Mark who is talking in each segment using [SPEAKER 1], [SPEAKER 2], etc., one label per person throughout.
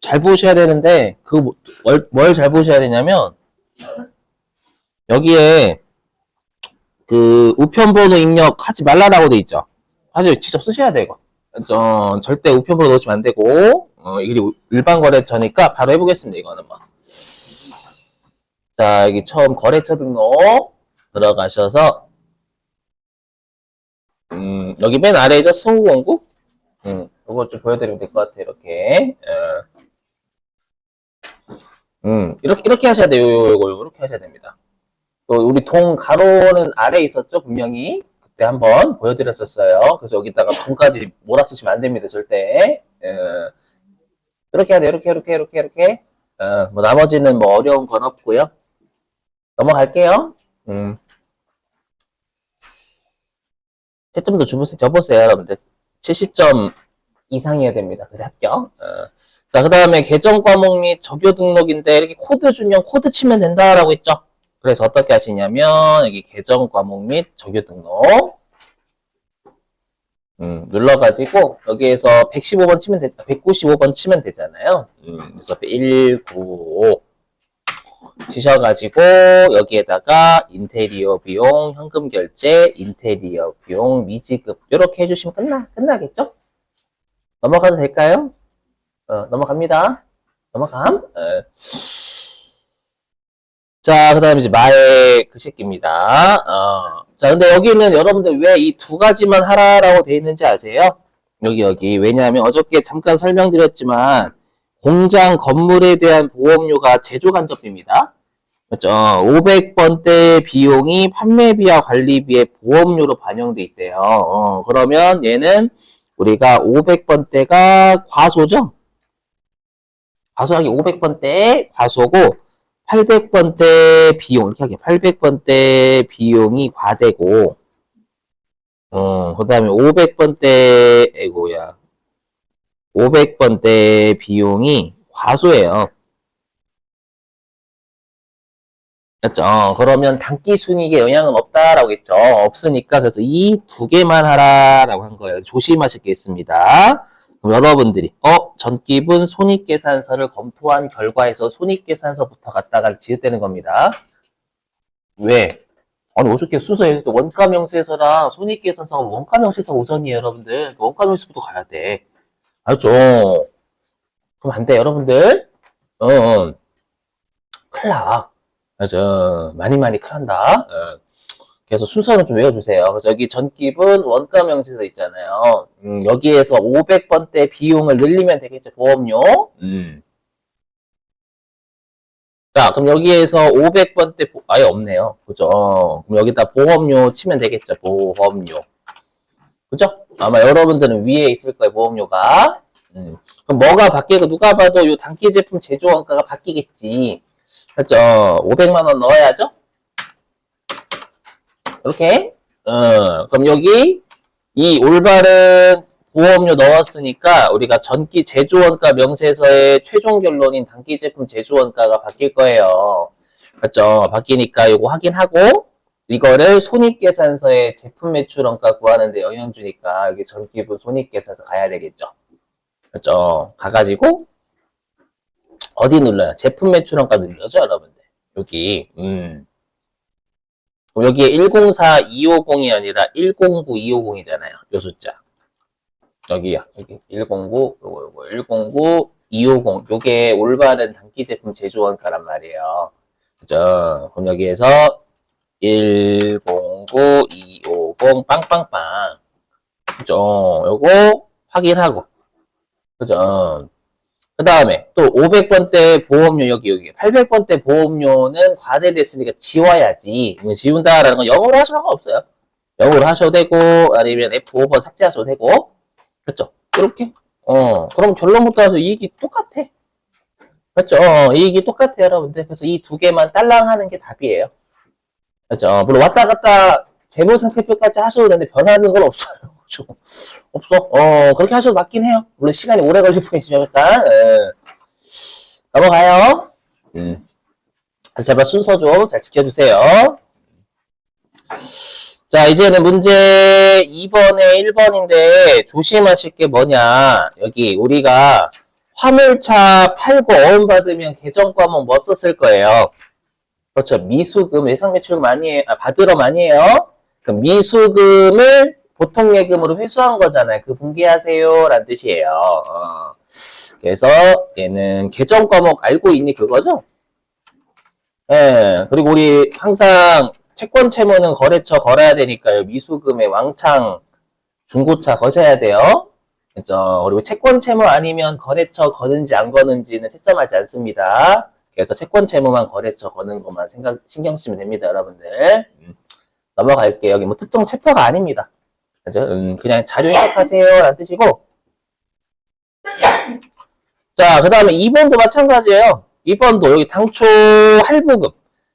[SPEAKER 1] 잘 보셔야 되는데, 뭘 잘 보셔야 되냐면, 여기에 그 우편번호 입력하지 말라라고 돼 있죠. 사실 직접 쓰셔야 돼, 이거. 절대 우편번호 넣으시면 안 되고, 이게 일반 거래처니까 바로 해보겠습니다, 이거는 뭐. 자, 여기 처음 거래처 등록 들어가셔서, 여기 맨 아래죠, 승우원구? 이거 좀 보여드리면 될 것 같아요, 이렇게. 이렇게 하셔야 돼요, 이렇게 하셔야 됩니다. 우리 동 가로는 아래에 있었죠, 분명히. 그때 한번 보여드렸었어요. 그래서 여기다가 동까지 몰아쓰시면 안 됩니다, 절대. 이렇게 해야 돼요, 이렇게. 뭐 나머지는 뭐 어려운 건 없고요. 넘어갈게요. 채점도 줘보세요, 여러분들. 70점 이상이어야 됩니다. 그래 합격. 자, 그 다음에 계정 과목 및 적요 등록인데 이렇게 코드 주면 코드 치면 된다라고 했죠. 그래서 어떻게 하시냐면 여기 계정 과목 및 적요 등록 눌러가지고 여기에서 115번 치면 195번 치면 되잖아요. 그래서 195 치셔가지고 여기에다가 인테리어 비용, 현금 결제, 인테리어 비용, 미지급 이렇게 해주시면 끝나겠죠? 넘어가도 될까요? 넘어갑니다. 넘어감. 자, 그 다음에 이제 마의 그 새끼입니다. 자, 근데 여기는 여러분들 왜 이 두 가지만 하라라고 되어 있는지 아세요? 여기. 왜냐하면 어저께 잠깐 설명드렸지만, 공장 건물에 대한 보험료가 제조간접비입니다. 그렇죠? 500번대 비용이 판매비와 관리비의 보험료로 반영돼 있대요. 그러면 얘는 우리가 500번대가 과소죠? 과소하기 500번대 과소고 800번대 비용 이렇게 하게 800번대 비용이 과대고 그 다음에 500번대 에고야 500번대 비용이 과소예요. 맞죠? 그러면 단기순이익에 영향은 없다라고 했죠. 없으니까 그래서 이 두 개만 하라라고 한 거예요. 조심하실 게 있습니다. 그럼 여러분들이 전기분 손익계산서를 검토한 결과에서 손익계산서부터 갖다가 지읒되는 겁니다. 왜? 아니 어저께 순서에서 원가명세서랑 손익계산서가 원가명세서 우선이에요, 여러분들. 원가명세서부터 가야 돼. 알죠? 그럼 안 돼, 여러분들. 큰일 나. 맞아. 많이 큰일 난다. 그래서 순서는 좀 외워주세요. 그래서 여기 전기분 원가 명세서 있잖아요. 여기에서 500번대 비용을 늘리면 되겠죠, 보험료. 자, 그럼 여기에서 500번대 아예 없네요. 그죠? 그럼 여기다 보험료 치면 되겠죠, 보험료. 그죠? 아마 여러분들은 위에 있을 거예요, 보험료가. 그럼 뭐가 바뀌고 누가 봐도 이 단기 제품 제조 원가가 바뀌겠지. 그죠? 500만 원 넣어야죠? 이렇게. 그럼 여기 이 올바른 보험료 넣었으니까 우리가 전기 제조원가 명세서의 최종 결론인 단기 제품 제조원가가 바뀔 거예요. 맞죠? 바뀌니까 이거 확인하고 이거를 손익계산서의 제품 매출원가 구하는데 영향 주니까 여기 전기분 손익계산서 가야 되겠죠. 맞죠? 가가지고 어디 눌러요? 제품 매출원가 눌러죠, 여러분들. 여기. 여기에 104250이 아니라 109250이잖아요. 요 숫자. 여기요. 여기 109, 요거 109, 250. 요게 올바른 단기 제품 제조원가란 말이에요. 그죠? 그럼 여기에서 109, 250, 빵빵빵. 그죠? 요거 확인하고. 그죠? 그 다음에 또 500번대 보험료 여기 800번대 보험료는 과대됐으니까 지워야지. 지운다라는 건 영어로 하셔도 상관없어요. 영어로 하셔도 되고 아니면 F5번 삭제하셔도 되고 그렇죠? 이렇게 그럼 결론부터 해서 이익이 똑같아. 그렇죠? 이익이 똑같아요, 여러분들. 그래서 이 두 개만 딸랑 하는 게 답이에요. 그렇죠? 물론 왔다 갔다 재무상태표까지 하셔도 되는데 변하는 건 없어요. 그렇죠? 없어. 그렇게 하셔도 맞긴 해요. 물론 시간이 오래 걸릴 수 있으니까. 넘어가요. 제발 순서 좀 잘 지켜주세요. 자, 이제는 문제 2번에 1번인데 조심하실 게 뭐냐. 여기 우리가 화물차 팔고 어음 받으면 계정 과목 뭐 썼을 거예요? 그렇죠. 미수금, 외상매출금 아니에요. 받으러 많이 해요. 그 미수금을 보통 예금으로 회수한 거잖아요. 그 분기하세요. 라는 뜻이에요. 그래서 얘는 계정 과목 알고 있니? 그거죠? 예. 그리고 우리 항상 채권 채무는 거래처 걸어야 되니까요. 미수금에 왕창 중고차 거셔야 돼요. 그죠? 그리고 채권 채무 아니면 거래처 거는지 안 거는지는 채점하지 않습니다. 그래서 채권 채무만 거래처 거는 것만 신경 쓰시면 됩니다, 여러분들. 넘어갈게요. 여기 뭐 특정 챕터가 아닙니다. 그죠? 그냥 자료 해석하세요. 라는 뜻이고. 자, 그 다음에 2번도 마찬가지예요. 2번도 여기 당초 할부금.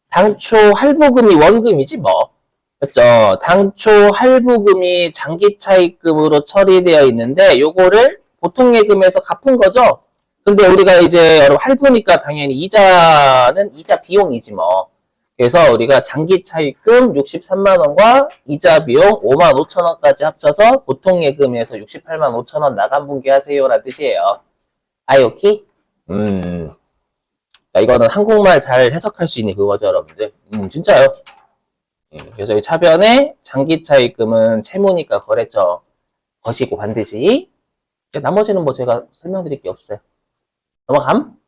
[SPEAKER 1] 당초 할부금이 원금이지 뭐. 그렇죠? 당초 할부금이 장기차입금으로 처리되어 있는데 요거를 보통 예금에서 갚은 거죠. 근데 우리가 이제 여러분 할부니까 당연히 이자는 이자 비용이지 뭐. 그래서 우리가 장기차입금 63만 원과 이자 비용 5만 5천 원까지 합쳐서 보통 예금에서 68만 5천 원 나간 분기하세요라는 뜻이에요. 아이오키? 이거는 한국말 잘 해석할 수 있는 그거죠, 여러분들. 진짜요. 그래서 이 차변에 장기차입금은 채무니까 거래처 거시고 반드시. 나머지는 뭐 제가 설명드릴 게 없어요. 넘어감?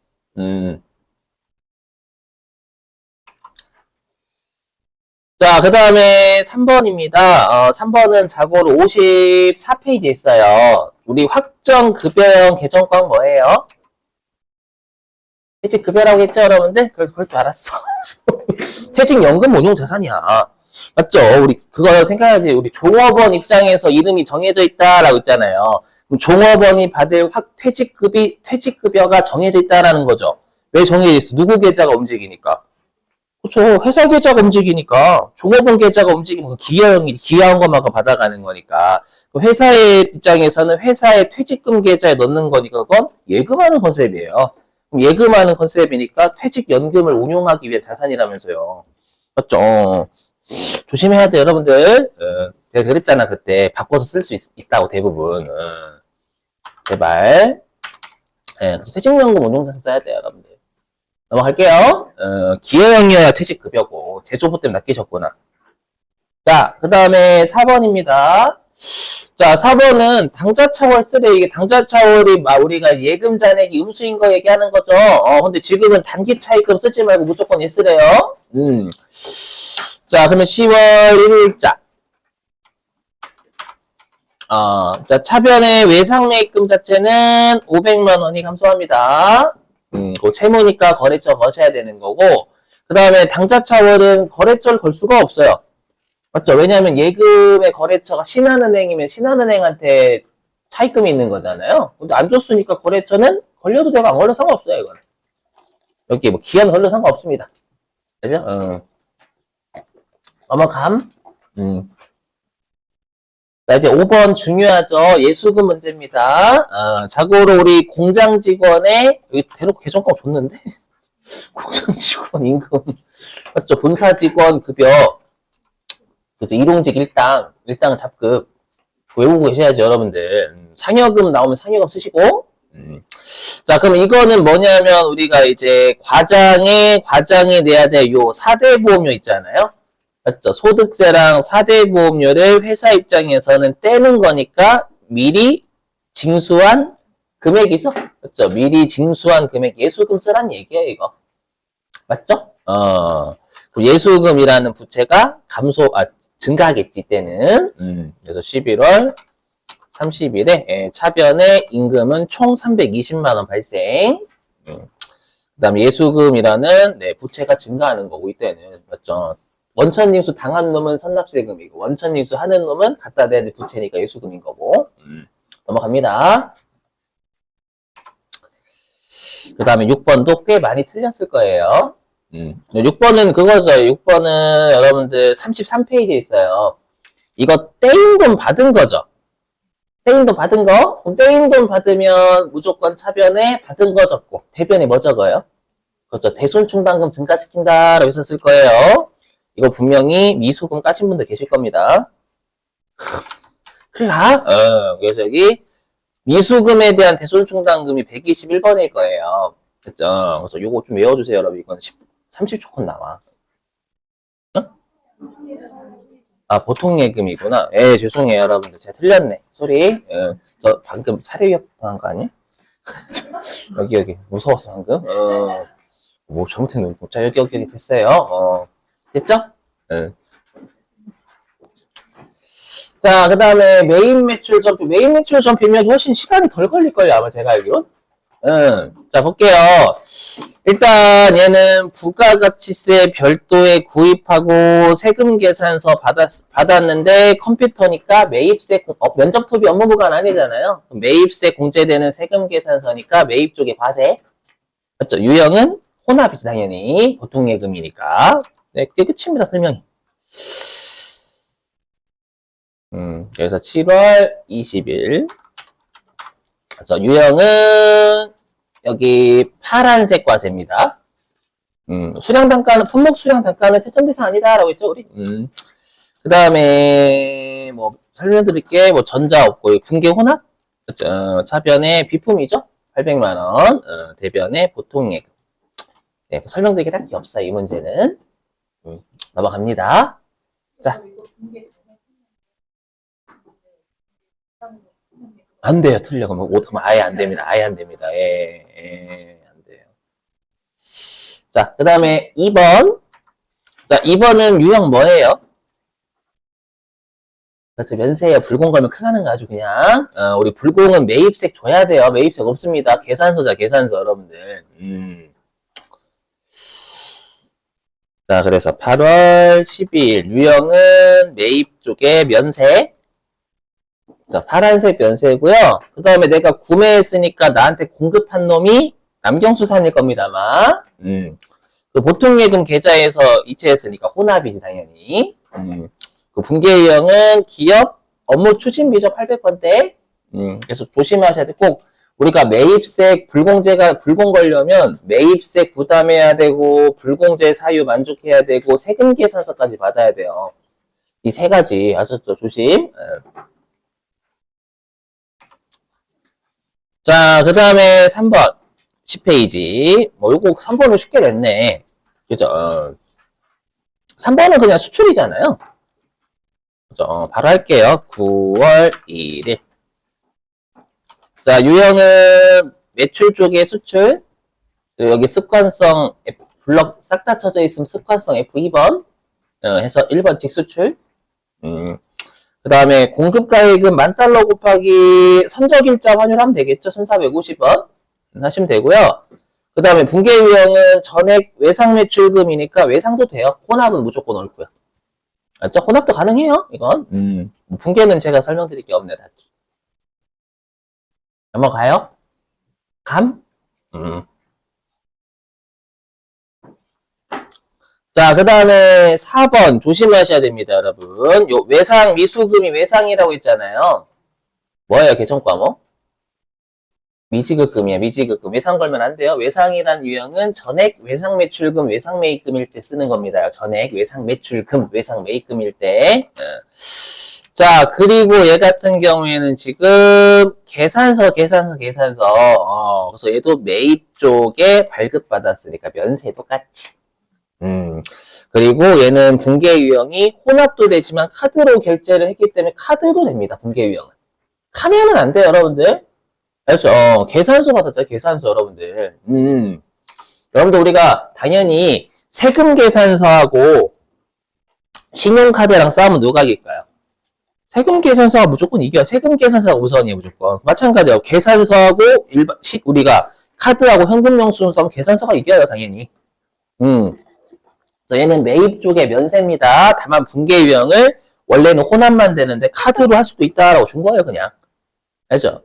[SPEAKER 1] 자, 그 다음에 3번입니다. 3번은 자고로 54페이지에 있어요. 우리 확정급여형 계정권 뭐예요? 퇴직급여라고 했죠, 여러분들? 그래서 그럴 줄 알았어. 퇴직연금 운용자산이야. 맞죠? 우리 그거 생각하지. 우리 종업원 입장에서 이름이 정해져 있다라고 했잖아요. 그럼 종업원이 받을 퇴직급여가 정해져 있다라는 거죠. 왜 정해져 있어? 누구 계좌가 움직이니까. 그렇죠. 회사 계좌가 움직이니까. 종업원 계좌가 움직이면 기여한 것만 받아가는 거니까. 회사의 입장에서는 회사의 퇴직금 계좌에 넣는 거니까 그건 예금하는 컨셉이에요. 예금하는 컨셉이니까 퇴직연금을 운용하기 위한 자산이라면서요. 맞죠? 조심해야 돼, 여러분들. 내가 그랬잖아, 그때. 바꿔서 쓸 수 있다고, 대부분. 제발. 그래서 퇴직연금 운용자산 써야 돼요, 여러분들. 넘어갈게요. 기여형이어야 퇴직급여고. 제조부 때문에 낚이셨구나. 자, 그 다음에 4번입니다. 자, 4번은 당좌차월 쓰래. 이게 당좌차월이 우리가 예금 잔액이 음수인 거 얘기하는 거죠. 근데 지금은 단기 차입금 쓰지 말고 무조건 예쓰래요. 자, 그러면 10월 1일자. 자, 차변의 외상매입금 자체는 500만 원이 감소합니다. 그 채무니까 거래처 거셔야 되는 거고, 그 다음에 당좌차월은 거래처를 걸 수가 없어요. 맞죠? 왜냐하면 예금의 거래처가 신한은행이면 신한은행한테 차입금이 있는 거잖아요. 근데 안 줬으니까 거래처는 걸려도 되고 안 걸려도 상관없어요, 이건. 여기 뭐 기한 걸려도 상관없습니다. 그죠? 넘어감. 자, 이제 5번 중요하죠. 예수금 문제입니다. 자고로 우리 공장 직원의, 여기 대놓고 계정값 줬는데? 공장 직원 임금. 맞죠? 본사 직원 급여. 그죠? 일용직 일당 잡급. 외우고 계셔야죠, 여러분들. 상여금 나오면 상여금 쓰시고. 자, 그럼 이거는 뭐냐면, 우리가 이제 과장에 내야 될 요 4대 보험료 있잖아요? 맞죠? 소득세랑 4대 보험료를 회사 입장에서는 떼는 거니까 미리 징수한 금액이죠? 맞죠? 미리 징수한 금액, 예수금 쓰란 얘기예요, 이거. 맞죠? 예수금이라는 부채가 증가하겠지, 이때는. 그래서 11월 30일에 차변의 임금은 총 320만원 발생. 그 다음에 예수금이라는 부채가 증가하는 거고, 이때는. 맞죠? 원천징수 당한 놈은 선납세금이고, 원천징수 하는 놈은 갖다 대는 부채니까 예수금인 거고. 넘어갑니다. 그 다음에 6번도 꽤 많이 틀렸을 거예요. 6번은 그거죠. 6번은 여러분들 33페이지에 있어요. 이거 떼인 돈 받은 거죠. 떼인 돈 받은 거? 그럼 떼인 돈 받으면 무조건 차변에 받은 거 적고, 대변에 뭐 적어요? 그렇죠. 대손충당금 증가시킨다 라고 썼을 거예요. 이거 분명히 미수금 까신 분들 계실 겁니다. 큰일 나? 그래서 여기 미수금에 대한 대손충당금이 121번일 거예요. 그죠? 그래서 요거 좀 외워주세요, 여러분. 이건 30초 컷 나와. 어? 아, 보통 예금이구나. 예, 죄송해요, 여러분들. 제가 틀렸네. 소리. 저 방금 사례 위협한 거 아니에요? 여기. 무서웠어, 방금. 뭐, 잘못했네. 자, 여기 됐어요. 됐죠? 예. 자, 그 다음에 메인 매출 점표. 메인 매출 점표면 훨씬 시간이 덜 걸릴걸요, 아마 제가 알기론. 자, 볼게요. 일단 얘는 부가가치세 별도에 구입하고 세금 계산서 받았는데 컴퓨터니까 매입세, 면접 토비 업무 부과는 아니잖아요. 매입세 공제되는 세금 계산서니까 매입 쪽에 과세. 맞죠? 유형은 혼합이지, 당연히. 보통 예금이니까. 네, 그게 끝입니다, 설명이. 그래서 7월 20일. 그래서 유형은 여기 파란색 과세입니다. 수량 단가는, 품목 수량 단가는 채점 대상 아니다라고 했죠, 우리? 그 다음에, 뭐, 설명드릴게, 뭐, 전자 없고, 군계 혼합? 그렇죠. 차변의 비품이죠? 800만원. 대변의 보통 예금. 네, 뭐 설명드리게 딱히 없어요, 이 문제는. 넘어갑니다. 자. 안 돼요, 틀려. 그러면 아예 안 됩니다. 아예 안 됩니다. 안 돼요. 자, 그 다음에 2번. 자, 2번은 유형 뭐예요? 그렇죠. 면세예요. 불공 걸면 큰일 나는 거 아주 그냥. 우리 불공은 매입세 줘야 돼요. 매입세 없습니다. 계산서자, 계산서, 여러분들. 자, 그래서 8월 12일. 유형은 매입 쪽에 면세. 자, 파란색 면세고요. 그 다음에 내가 구매했으니까 나한테 공급한 놈이 남경수산일 겁니다, 아마. 그 보통 예금 계좌에서 이체했으니까 혼합이지, 당연히. 그 분계 유형은 기업 업무 추진비죠, 800건대. 그래서 조심하셔야 돼. 꼭 우리가 매입세 불공 걸려면 매입세 부담해야 되고, 불공제 사유 만족해야 되고, 세금 계산서까지 받아야 돼요. 이 세 가지 아셨죠? 조심. 자, 그 다음에 3번. 10페이지. 뭐, 요거 3번은 쉽게 냈네. 그죠? 3번은 그냥 수출이잖아요. 그죠? 바로 할게요. 9월 1일. 자, 유형은 매출 쪽에 수출. 여기 습관성 블럭 싹 다 쳐져 있으면 습관성 F2번. 해서 1번 직수출. 그 다음에 공급가액은 $10,000 곱하기 선적일자 환율하면 되겠죠? 1,450원 하시면 되고요. 그 다음에 분계 유형은 전액 외상 매출금이니까 외상도 돼요. 혼합은 무조건 옳고요. 맞죠? 혼합도 가능해요, 이건. 분계는 제가 설명드릴 게 없네, 딱히. 넘어가요? 감? 자, 그 다음에 4번 조심하셔야 됩니다, 여러분. 요 외상, 미수금이 외상이라고 했잖아요. 뭐예요, 계정 과목? 미지급금이야, 미지급금. 외상 걸면 안 돼요. 외상이란 유형은 전액 외상 매출금, 외상 매입금일 때 쓰는 겁니다. 전액 외상 매출금, 외상 매입금일 때. 자, 그리고 얘 같은 경우에는 지금 계산서. 그래서 얘도 매입 쪽에 발급받았으니까 면세 똑같이. 그리고 얘는 분계 유형이 혼합도 되지만 카드로 결제를 했기 때문에 카드도 됩니다. 분계 유형은. 카면은 안 돼요, 여러분들. 알죠? 계산서 받았죠, 계산서, 여러분들. 여러분들, 우리가 당연히 세금 계산서하고 신용카드랑 싸우면 누가 이길까요? 세금 계산서가 무조건 이겨요. 세금 계산서가 우선이에요, 무조건. 마찬가지예요. 계산서하고 우리가 카드하고 현금 영수증 싸우면 계산서가 이겨요, 당연히. 그래서 얘는 매입 쪽의 면세입니다. 다만 분계 유형을 원래는 혼합만 되는데 카드로 할 수도 있다라고 준 거예요, 그냥. 알죠?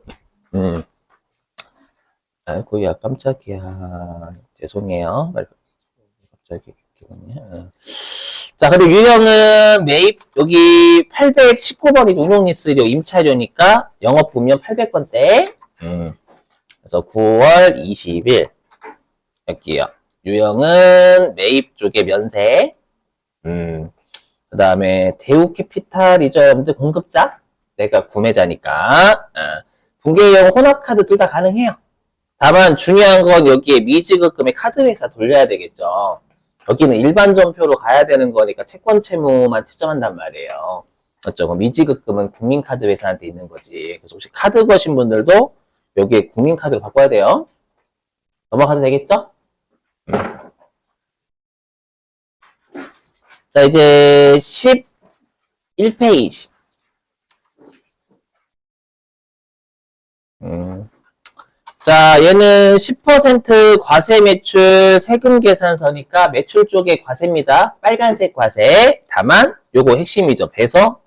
[SPEAKER 1] 아이고, 야, 깜짝이야. 죄송해요. 갑자기. 자, 그리고 유형은 매입, 여기 819번이 운용리스료 임차료니까 영업 보면 800건대. 그래서 9월 20일. 여기요. 유형은 매입 쪽에 면세. 그 다음에 대우 캐피탈이죠, 여러분들. 공급자. 내가 구매자니까. 분계유형 혼합카드 둘 다 가능해요. 다만 중요한 건 여기에 미지급금의 카드회사 돌려야 되겠죠. 여기는 일반 전표로 가야 되는 거니까 채권 채무만 채점한단 말이에요. 맞죠? 그럼 미지급금은 국민카드회사한테 있는 거지. 그래서 혹시 카드 거신 분들도 여기에 국민카드로 바꿔야 돼요. 넘어가도 되겠죠? 자, 이제 11페이지. 자, 얘는 10% 과세 매출 세금 계산서니까 매출 쪽에 과세입니다. 빨간색 과세. 다만 요거 핵심이죠. 배서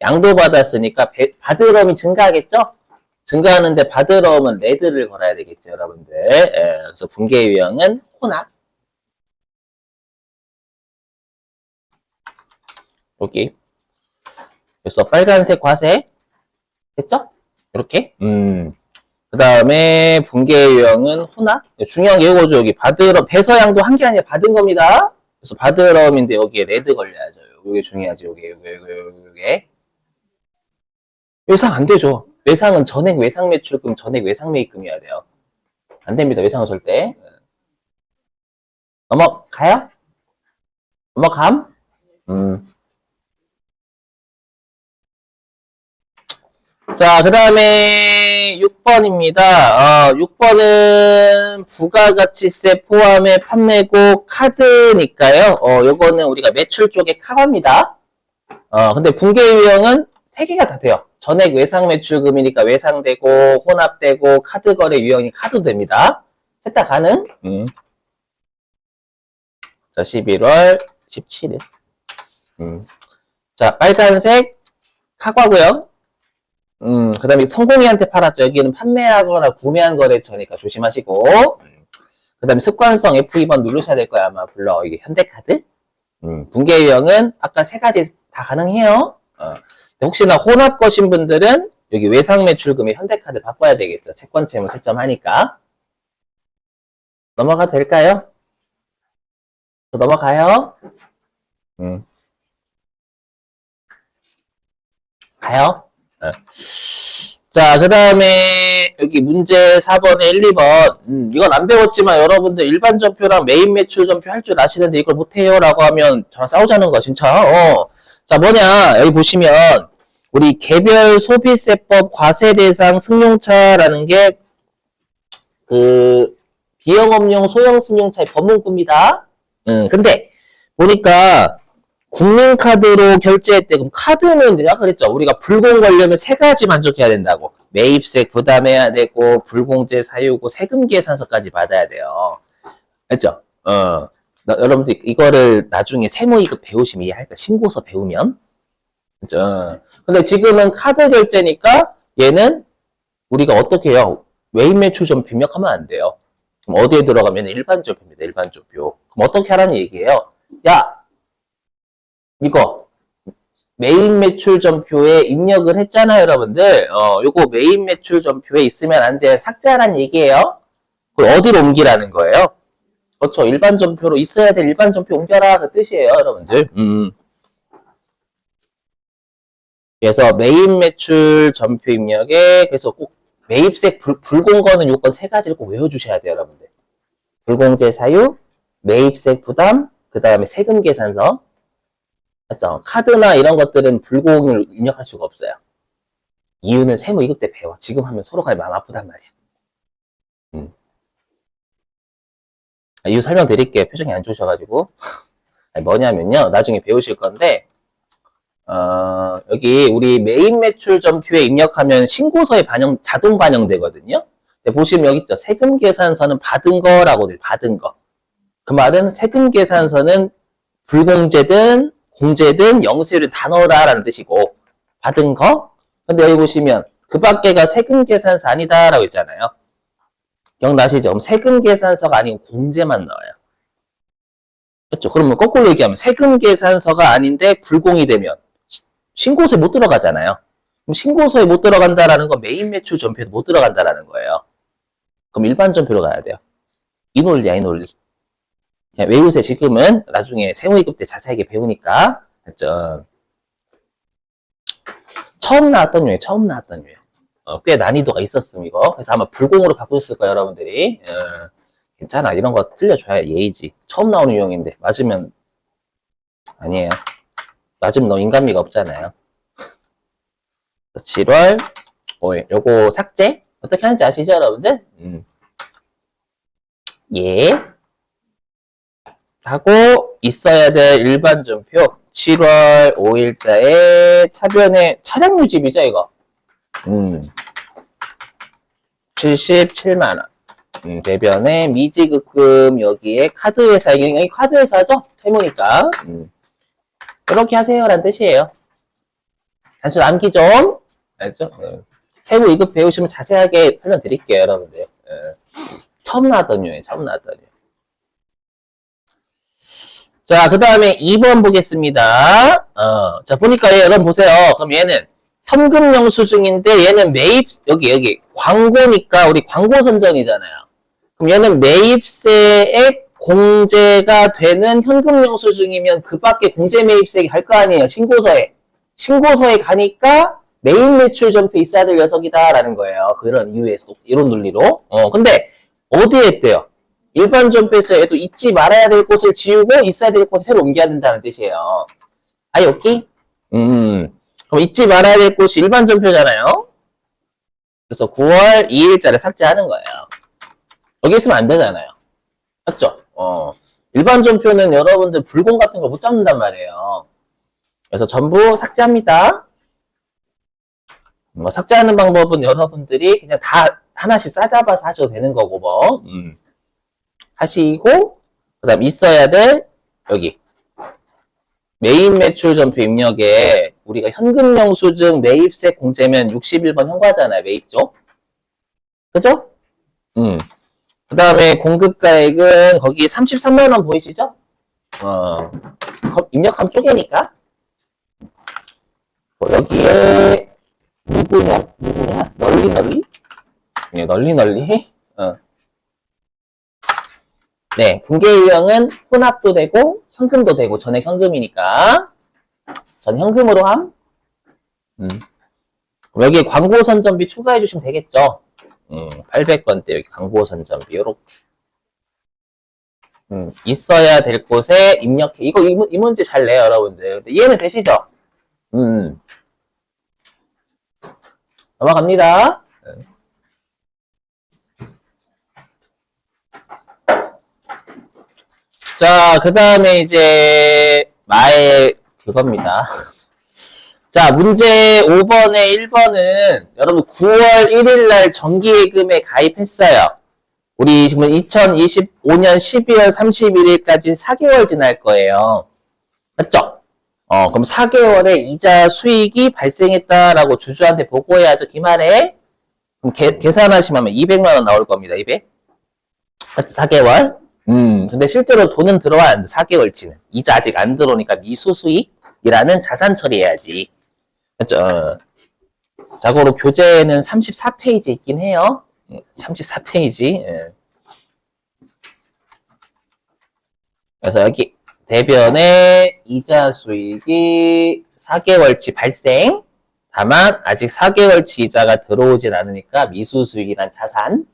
[SPEAKER 1] 양도받았으니까 받으러움이 증가하겠죠? 증가하는데 받으러움은 레드를 걸어야 되겠죠, 여러분들. 예, 그래서 분계 유형은 혼합. 여기. 그래서 빨간색 과세. 됐죠? 이렇게. 그 다음에 분계 유형은 혼합. 중요한 게 이거죠. 여기 배서양도 한 게 아니라 받은 겁니다. 그래서 받으러움인데 여기에 레드 걸려야죠. 이게 중요하지. 요게. 외상 안 되죠. 외상은 전액 외상 매출금, 전액 외상 매입금이어야 돼요. 안 됩니다. 외상은 절대. 넘어가요? 넘어감? 자, 그 다음에 6번입니다. 6번은 부가가치세 포함의 판매고 카드니까요. 요거는 우리가 매출 쪽에 카드입니다. 근데 분계 유형은 3개가 다 돼요. 전액 외상 매출금이니까 외상되고, 혼합되고, 카드 거래 유형이 카드 됩니다. 셋 다 가능? 자, 11월 17일. 자, 빨간색 카과고요. 그 다음에 성공이한테 팔았죠. 여기는 판매하거나 구매한 거래처니까 조심하시고. 그 다음에 습관성 F2번 누르셔야 될 거야. 아마 불러. 이게 현대카드. 분계 유형은 아까 3가지 다 가능해요. 혹시나 혼합 거신 분들은 여기 외상 매출금에 현대카드 바꿔야 되겠죠. 채권 채무 채점하니까. 넘어가도 될까요? 넘어가요. 가요. 자, 그 다음에 여기 문제 4번에 1, 2번. 이건 안 배웠지만 여러분들 일반 전표랑 메인 매출 전표 할 줄 아시는데 이걸 못해요 라고 하면 저랑 싸우자는 거야 진짜. 자, 뭐냐 여기 보시면 우리 개별 소비세법 과세대상 승용차라는 게 그 비영업용 소형 승용차의 법문구입니다. 근데 보니까 국민카드로 결제했대. 그럼 카드는 내가 그랬죠. 우리가 불공 걸려면 3가지 만족해야 된다고. 매입세 부담해야 되고, 불공제 사유고, 세금 계산서까지 받아야 돼요. 알죠? 여러분들 이거를 나중에 세무이급 배우시면 이해할까? 신고서 배우면. 그죠? 근데 지금은 카드 결제니까 얘는 우리가 어떻게 해요? 외인 매출 좀 입력하면 안 돼요. 그럼 어디에 들어가면 일반조표입니다. 일반조표. 그럼 어떻게 하라는 얘기예요? 야! 이거 메인 매출 전표에 입력을 했잖아요, 여러분들. 요거 메인 매출 전표에 있으면 안 돼요. 삭제하라는 얘기예요. 그걸 어디로 옮기라는 거예요? 그렇죠. 일반 전표로 있어야 될 일반 전표 옮겨라 그 뜻이에요, 여러분들. 그래서 메인 매출 전표 입력에 그래서 꼭 매입세 불공거는 요건 3가지를 꼭 외워주셔야 돼요, 여러분들. 불공제 사유, 매입세 부담, 그 다음에 세금 계산서. 맞죠? 카드나 이런 것들은 불공을 입력할 수가 없어요. 이유는 세무 이급 때 배워. 지금 하면 서로가 마음 아프단 말이야. 이유 설명드릴게요. 표정이 안 좋으셔가지고. 뭐냐면요. 나중에 배우실 건데, 여기 우리 메인 매출 전표에 입력하면 신고서에 자동 반영되거든요. 근데 보시면 여기 있죠. 세금 계산서는 받은 거라고 돼요. 받은 거. 그 말은 세금 계산서는 불공제든 공제든 영세율을 다 넣어라라는 뜻이고 받은 거. 근데 여기 보시면 그 밖에가 세금 계산서 아니다라고 했잖아요. 기억나시죠? 그럼 세금 계산서가 아니고 공제만 넣어요. 그렇죠? 그러면 거꾸로 얘기하면 세금 계산서가 아닌데 불공이 되면 신고서에 못 들어가잖아요. 그럼 신고서에 못 들어간다라는 건 메인 매출 전표에도 못 들어간다라는 거예요. 그럼 일반 전표로 가야 돼요. 이 논리야, 이 논리. 그냥 외우세요. 지금은 나중에 세무이급 때 자세하게 배우니까. 했죠. 처음 나왔던 유형. 꽤 난이도가 있었음, 이거. 그래서 아마 불공으로 바꾸셨을 거예요, 여러분들이. 괜찮아. 이런 거 틀려줘야 예의지. 처음 나오는 유형인데, 맞으면, 아니에요. 맞으면 너 인간미가 없잖아요. 7월 5일. 요거 삭제? 어떻게 하는지 아시죠, 여러분들? 예. 하고, 있어야 될 일반 전표. 7월 5일자에 차변에 차량 유지비죠, 이거. 77만원. 대변에 미지급금 여기에 카드회사, 여기 카드회사죠? 세무니까. 그렇게 하세요라는 뜻이에요. 단순 암기 좀. 알죠? 세무 2급 배우시면 자세하게 설명드릴게요, 여러분들. 처음 나왔던 유형, 처음 나왔던 유형. 자, 그 다음에 2번 보겠습니다. 자, 보니까 여러분 보세요. 그럼 얘는 현금 영수증인데 얘는 매입, 여기, 광고니까 우리 광고 선정이잖아요. 그럼 얘는 매입세액 공제가 되는 현금 영수증이면 그 밖에 공제 매입세액이 갈 거 아니에요. 신고서에. 신고서에 가니까 매입 매출 전표 있어야 될 녀석이다라는 거예요. 그런 이유에서, 이런 논리로. 근데 어디에 있대요? 일반 전표에서 얘도 잊지 말아야 될 곳을 지우고 있어야 될 곳을 새로 옮겨야 된다는 뜻이에요. 아이, 오케이? 그럼 잊지 말아야 될 곳이 일반 전표잖아요. 그래서 9월 2일자를 삭제하는 거예요. 여기 있으면 안 되잖아요. 맞죠? 일반 전표는 여러분들 불공 같은 거 못 잡는단 말이에요. 그래서 전부 삭제합니다. 삭제하는 방법은 여러분들이 그냥 다 하나씩 싸잡아서 하셔도 되는 거고, 뭐. 하시고, 그 다음 있어야 될, 여기. 매입 매출 전표 입력에 우리가 현금 영수증 매입세 공제면 61번 현과잖아요, 매입 쪽. 그죠? 그 다음에 공급가액은 거기 33만원 보이시죠? 입력하면 쪼개니까. 여기에, 누구냐? 널리? 네, 널리. 네, 분계 유형은 혼합도 되고, 현금도 되고, 전액 현금이니까. 전 현금으로 함. 여기 광고 선전비 추가해 주시면 되겠죠? 800번대 여기 광고 선전비, 요렇게. 있어야 될 곳에 입력해. 이 문제 잘 내요, 여러분들. 이해는 되시죠? 넘어갑니다. 자, 그 다음에 이제, 그겁니다. 자, 문제 5번에 1번은 여러분 9월 1일 날 정기예금에 가입했어요. 우리 지금 2025년 12월 31일까지 4개월 지날 거예요. 맞죠? 그럼 4개월에 이자 수익이 발생했다라고 주주한테 보고해야죠, 기말에. 그럼 계산하시면 200만원 나올 겁니다, 200. 맞죠? 4개월. 근데 실제로 돈은 들어와야 안 돼, 4개월치는. 이자 아직 안 들어오니까 미수수익이라는 자산 처리해야지. 맞죠? 자고로 교재는 34페이지 있긴 해요. 34페이지. 그래서 여기 대변에 이자 수익이 4개월치 발생. 다만 아직 4개월치 이자가 들어오진 않으니까 미수수익이란 자산.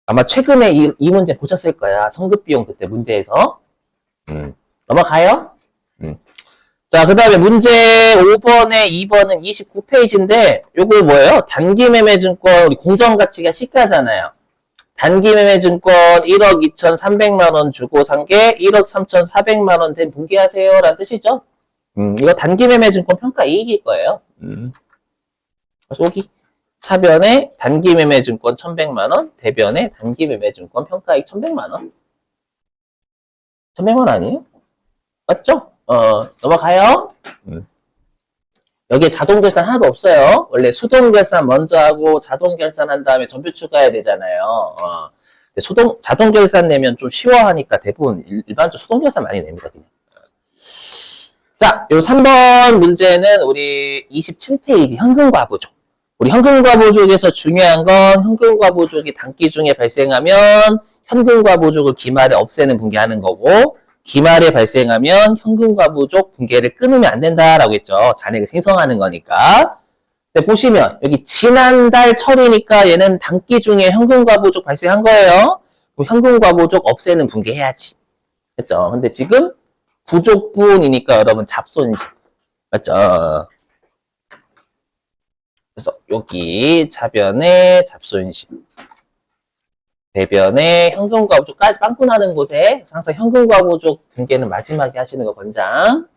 [SPEAKER 1] 아마 최근에 이 문제 보셨을 거야. 성급비용 그때 문제에서. 넘어가요? 자, 그 다음에 문제 5번에 2번은 29페이지인데, 요거 뭐예요? 단기매매증권, 우리 공정가치가 시가잖아요. 단기매매증권 1억 2,300만원 주고 산 게 1억 3,400만원 된 분기하세요. 라는 뜻이죠? 이거 단기매매증권 평가이익일 거예요. 그래서 여기 차변에 단기매매증권 1,100만원, 대변에 단기매매증권 평가이익 1,100만원. 1,100만원 아니에요? 맞죠? 넘어가요. 여기에 자동결산 하나도 없어요. 원래 수동결산 먼저 하고 자동결산 한 다음에 전표 추가해야 되잖아요. 자동결산 내면 좀 쉬워하니까 대부분 일반적으로 수동결산 많이 냅니다. 그냥. 자, 요 3번 문제는 우리 27페이지 현금과부족. 우리 현금과부족에서 중요한 건 현금과부족이 단기 중에 발생하면 현금과부족을 기말에 없애는 분개하는 거고, 기말에 발생하면 현금과부족 분개를 끊으면 안 된다라고 했죠. 잔액을 생성하는 거니까. 근데 보시면 여기 지난달 철이니까 얘는 단기 중에 현금과부족 발생한 거예요. 그럼 현금과부족 없애는 분개해야지. 됐죠? 근데 지금 부족분이니까 여러분 잡손실. 맞죠? 그래서 여기 차변에 잡손실. 대변에 현금과부족까지 빵꾸 나는 곳에 항상 현금과부족 분개는 마지막에 하시는 거 권장.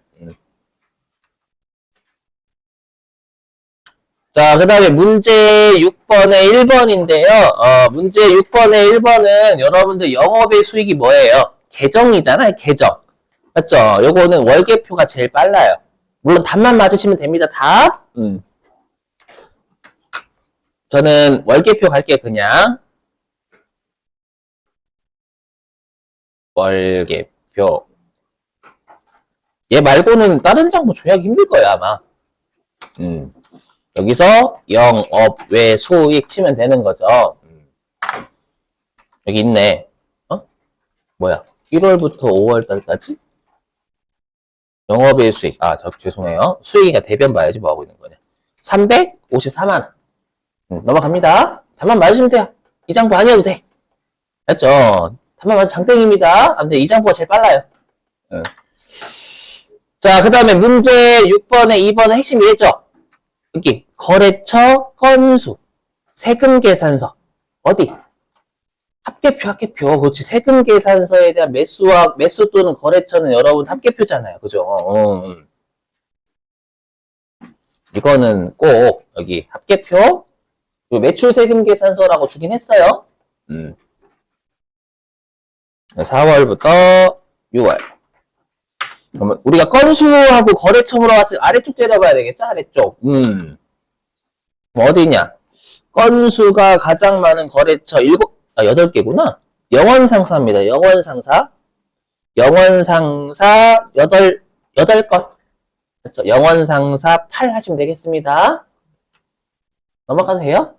[SPEAKER 1] 자, 그 다음에 문제 6번에 1번인데요. 문제 6번에 1번은 여러분들 영업의 수익이 뭐예요? 계정이잖아요, 계정. 맞죠? 요거는 월계표가 제일 빨라요. 물론 답만 맞으시면 됩니다, 답. 저는 월계표 갈게요, 그냥. 월계표. 얘 말고는 다른 장부 조회하기 힘들 거예요, 아마. 여기서 영업 외 수익 치면 되는 거죠. 여기 있네. 뭐야? 1월부터 5월달까지? 영업외 수익. 죄송해요. 수익이가 대변 봐야지 뭐 하고 있는 거냐. 354만 원. 넘어갑니다. 답만 맞으시면 돼요. 이 장부 아니어도 돼. 맞죠? 답만 맞으면 장땡입니다. 아무튼 이 장부가 제일 빨라요. 자, 그 다음에 문제 6번에 2번은 핵심이 있죠? 여기 거래처 건수 세금 계산서 어디? 합계표. 그렇지. 세금 계산서에 대한 매수 또는 거래처는 여러분 합계표잖아요. 그죠? 이거는 꼭 여기 합계표 매출 세금 계산서라고 주긴 했어요. 4월부터 6월. 그러면 우리가 건수하고 거래처로 왔을 아래쪽 때려봐야 되겠죠? 아래쪽. 뭐 어디냐? 건수가 가장 많은 거래처 8개구나. 영원상사입니다. 영원상사 8건. 그렇죠? 영원상사 8 하시면 되겠습니다. 넘어가도 돼요?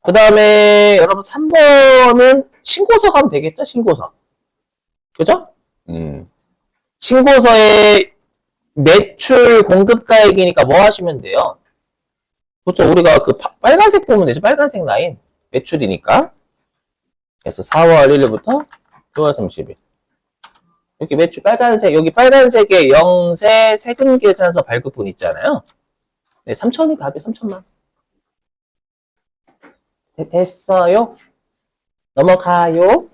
[SPEAKER 1] 그 다음에 여러분 3번은 신고서 가면 되겠죠? 신고서. 그죠? 신고서에 매출 공급가액이니까 뭐 하시면 돼요? 그렇죠. 우리가 그 빨간색 보면 되죠. 빨간색 라인. 매출이니까. 그래서 4월 1일부터 6월 30일. 여기 매출 빨간색, 여기 빨간색에 영세 세금 계산서 발급분 있잖아요. 네, 3천이 답이 3천만. 됐어요? 넘어가요.